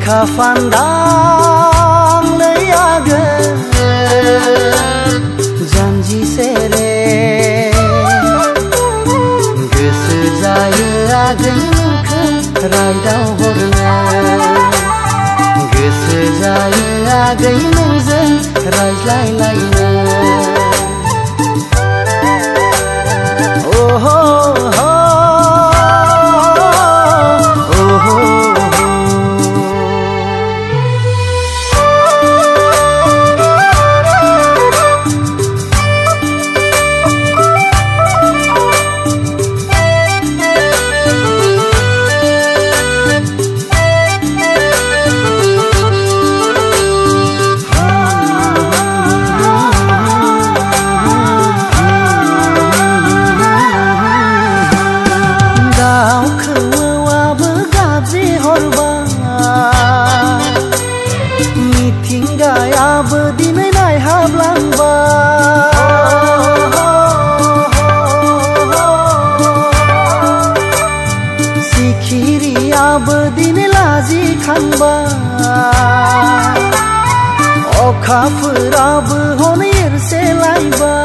खाफान्दांलै आगोन जानजि सेरे गोसो जायो आगै नोंखौ रायदाव हरनो गोसो जायो आगै नोंजों रायज्लायलायनो मिथिंगायाबो दिनै नायहाबलांबाय सिखिरियाबो दिनै लाजिखांबाय अखाफोराबो हनै एरसेलायबाय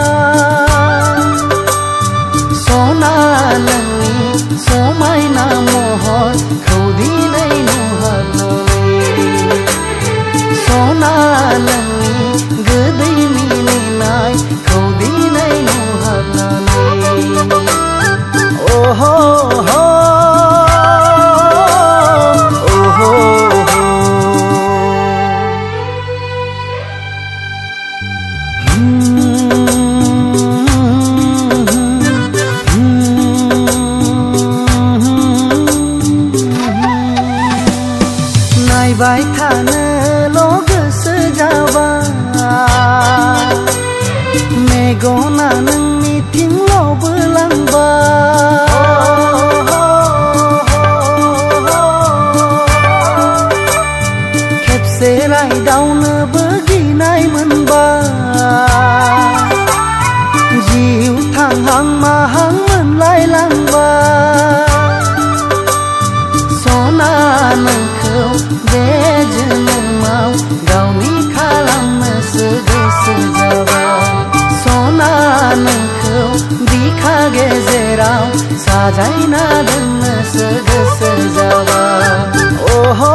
सना नोंनि समायना महरखौ दिनै नुहरनानै सना नोंनि गोदै मिनिनायखौ दिनै नुहरनानै ओहो नायबाय थानोल' गोसो जाबाय मेगना नोंनिथिंल' बोलांबाय खेबसे रायदावनोबो गिनाय मोनबाय जिउ थांहां माहां मोनलायलांबाय सना नोंखौ बे जोनोमाव गावनि खालामनोसो गोसो जाबाय सना नोंखौ बिखा गेजेराव साजायना दोननोसो गोसो जाबाय ओहो